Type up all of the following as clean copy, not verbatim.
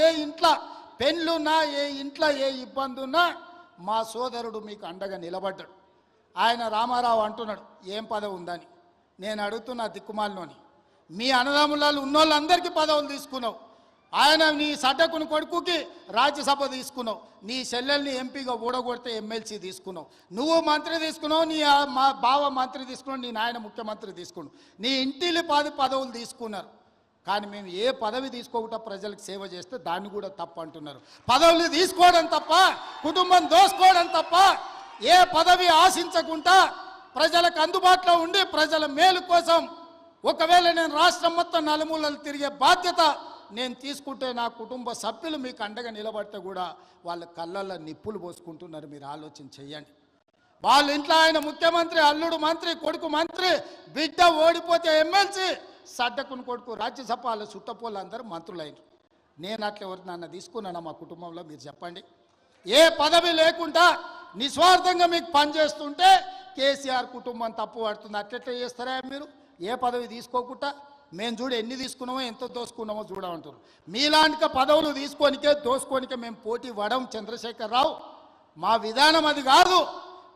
ఏ ఇంట్లో పెళ్ళున్నా, ఏ ఇంట్లో ఏ ఇబ్బంది ఉన్నా మా సోదరుడు మీకు అండగా నిలబడ్డాడు. ఆయన రామారావు అంటున్నాడు ఏం పదవి ఉందని. నేను అడుగుతున్నా దిక్కుమాలినోని, మీ అన్నదమ్ములలో ఉన్నోళ్ళందరికీ పదవులు తీసుకున్నావు. ఆయన నీ సడ్డకుని కొడుకుకి రాజ్యసభ తీసుకున్నావు, నీ చెల్లెల్ని ఎంపీగా ఊడగొడితే ఎమ్మెల్సీ తీసుకున్నావు, నువ్వు మంత్రి తీసుకున్నావు, నీ మా బావ మంత్రి తీసుకున్నావు, నీ నాయన ముఖ్యమంత్రి తీసుకున్నావు, నీ ఇంటిలి పదవులు తీసుకున్నారు. కానీ మేము ఏ పదవి తీసుకోకుండా ప్రజలకు సేవ చేస్తే దాన్ని కూడా తప్పు అంటున్నారు. పదవులు తీసుకోవడం తప్ప, కుటుంబం దోసుకోవడం తప్ప, ఏ పదవి ఆశించకుండా ప్రజలకు అందుబాటులో ఉండి ప్రజల మేలు కోసం ఒకవేళ నేను రాష్ట్రం మొత్తం నలుమూలలు తిరిగే బాధ్యత నేను తీసుకుంటే నా కుటుంబ సభ్యులు మీకు అండగా నిలబడితే కూడా వాళ్ళ కళ్ళల్లో నిప్పులు పోసుకుంటున్నారు. మీరు ఆలోచన చెయ్యండి. వాళ్ళ ఇంట్లో ఆయన ముఖ్యమంత్రి, అల్లుడు మంత్రి, కొడుకు మంత్రి, బిడ్డ ఓడిపోతే ఎమ్మెల్సీ, సడ్డకుని కొడుకు రాజ్యసభ, వాళ్ళ చుట్టపోళ్ళు అందరూ మంత్రులైన. నేను అట్లా ఎవరు నన్ను తీసుకున్నాను మా కుటుంబంలో? మీరు చెప్పండి. ఏ పదవి లేకుండా నిస్వార్థంగా మీకు పనిచేస్తుంటే కేసీఆర్ కుటుంబం తప్పు పడుతుంది. అట్లెట్లా చేస్తారా మీరు? ఏ పదవి తీసుకోకుండా మేము చూడు ఎన్ని తీసుకున్నామో ఎంత దోసుకున్నామో చూడమంటారు. మీలాంటి పదవులు తీసుకోనికే దోసుకోనికే మేము పోటీ పడం చంద్రశేఖరరావు. మా విధానం అది కాదు.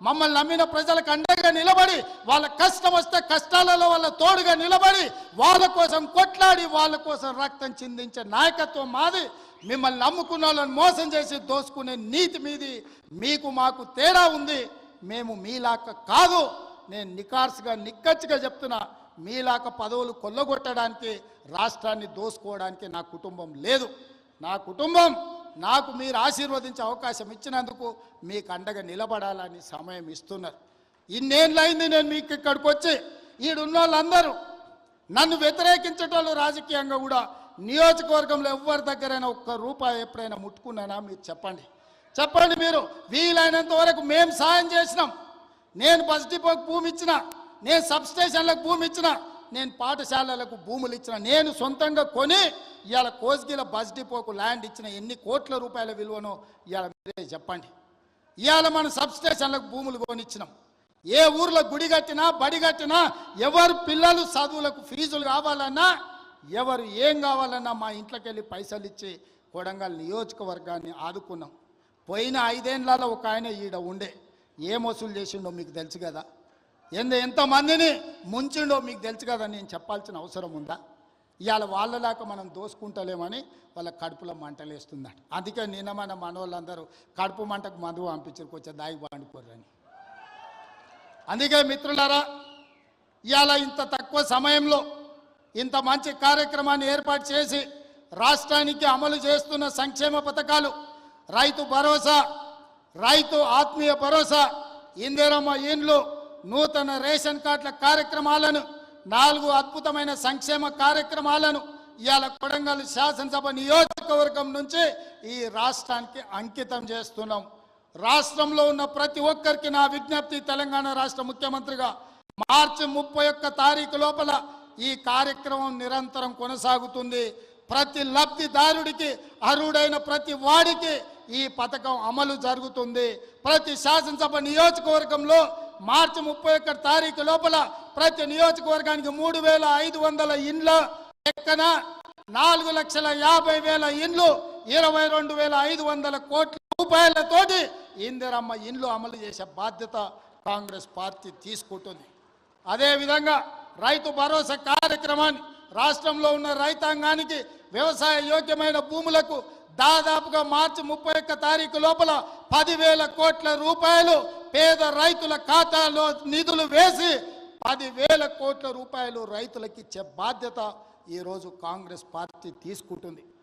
మమ్మల్ని నమ్మిన ప్రజలకు అండగా నిలబడి, వాళ్ళ కష్టం వస్తే కష్టాలలో వాళ్ళ తోడుగా నిలబడి, వాళ్ళ కోసం కొట్లాడి, వాళ్ళ కోసం రక్తం చిందించే నాయకత్వం మాది. మిమ్మల్ని నమ్ముకున్న వాళ్ళని మోసం చేసి దోసుకునే నీతి మీది. మీకు మాకు తేడా ఉంది. మేము మీలాక కాదు. నేను నికార్సుగా నిక్కచ్చిగా చెప్తున్నా, మీలాక పదవులు కొల్లగొట్టడానికి, రాష్ట్రాన్ని దోసుకోవడానికి నా కుటుంబం లేదు. నా కుటుంబం నాకు మీరు ఆశీర్వదించే అవకాశం ఇచ్చినందుకు మీకు అండగా నిలబడాలని సమయం ఇస్తున్నారు. ఇన్నేళ్ళైంది నేను మీకు ఇక్కడికి వచ్చి. ఈడున్న వాళ్ళందరూ నన్ను వ్యతిరేకించేటోళ్ళు రాజకీయంగా కూడా నియోజకవర్గంలో ఎవరి దగ్గరైనా ఒక్క రూపాయి ఎప్పుడైనా ముట్టుకున్నానా? మీరు చెప్పండి. చెప్పండి. మీరు వీలైనంత వరకు మేము సాయం చేసినాం. నేను బస్ డిపోకి భూమి ఇచ్చిన, నేను సబ్స్టేషన్లకు భూమి ఇచ్చిన, నేను పాఠశాలలకు భూములు ఇచ్చిన, నేను సొంతంగా కొని ఇవాళ కోస్గిల బస్ డిపోకు ల్యాండ్ ఇచ్చిన. ఎన్ని కోట్ల రూపాయల విలువనో ఇవాళ మీరే చెప్పండి. ఇవాళ మనం సబ్స్టేషన్లకు భూములు కొనిచ్చినాం. ఏ ఊర్లో గుడి కట్టినా, బడి కట్టినా, ఎవరు పిల్లలు చదువులకు ఫీజులు కావాలన్నా, ఎవరు ఏం కావాలన్నా మా ఇంట్లోకి వెళ్ళి పైసలు ఇచ్చి కొడంగల్ నియోజకవర్గాన్ని ఆదుకున్నాం. పోయిన 5 ఏళ్లలో ఒక ఆయన ఈడ ఉండే ఏం వసూలు చేసిండో మీకు తెలుసు కదా. ఎంతమందిని ముంచిండో మీకు తెలుసు కదా. నేను చెప్పాల్సిన అవసరం ఉందా? ఇవాళ వాళ్ళలాగా మనం దోసుకుంటలేమని వాళ్ళ కడుపులో మంటలేస్తుందట. అందుకే నిన్న మన మనోళ్ళందరూ కడుపు మంటకు మందు పంపించారు, కొంచెం దాగి పండుకోరని. అందుకే మిత్రులారా, ఇవాళ ఇంత తక్కువ సమయంలో ఇంత మంచి కార్యక్రమాన్ని ఏర్పాటు చేసి రాష్ట్రానికి అమలు చేస్తున్న సంక్షేమ పథకాలు, రైతు భరోసా, రైతు ఆత్మీయ భరోసా, ఇందిరమ్మ ఇండ్లు, నూతన రేషన్ కార్డుల కార్యక్రమాలను, 4 అద్భుతమైన సంక్షేమ కార్యక్రమాలను ఇవాళ కొడంగల్ శాసనసభ నియోజకవర్గం నుంచి ఈ రాష్ట్రానికి అంకితం చేస్తున్నాం. రాష్ట్రంలో ఉన్న ప్రతి ఒక్కరికి నా విజ్ఞప్తి, తెలంగాణ రాష్ట్ర ముఖ్యమంత్రిగా మార్చి 31 తారీఖు లోపల ఈ కార్యక్రమం నిరంతరం కొనసాగుతుంది. ప్రతి లబ్ధిదారుడికి, అర్హుడైన ప్రతి వాడికి ఈ పథకం అమలు జరుగుతుంది. ప్రతి శాసనసభ నియోజకవర్గంలో మార్చి 31 తారీఖు లోపల ప్రతి నియోజకవర్గానికి 3,500 ఇండ్ల లెక్కన 4,50,000 ఇండ్లు, 22,500 కోట్ల రూపాయలతోటి ఇందిరమ్మ ఇండ్లు అమలు చేసే బాధ్యత కాంగ్రెస్ పార్టీ తీసుకుంటుంది. అదేవిధంగా రైతు భరోసా కార్యక్రమాన్ని రాష్ట్రంలో ఉన్న రైతాంగానికి వ్యవసాయ యోగ్యమైన భూములకు దాదాపుగా మార్చి 31 తారీఖు లోపల 10,000 కోట్ల రూపాయలు పేద రైతుల ఖాతాలో నిధులు వేసి 10,000 కోట్ల రూపాయలు రైతులకు ఇచ్చే బాధ్యత ఈరోజు కాంగ్రెస్ పార్టీ తీసుకుంటుంది.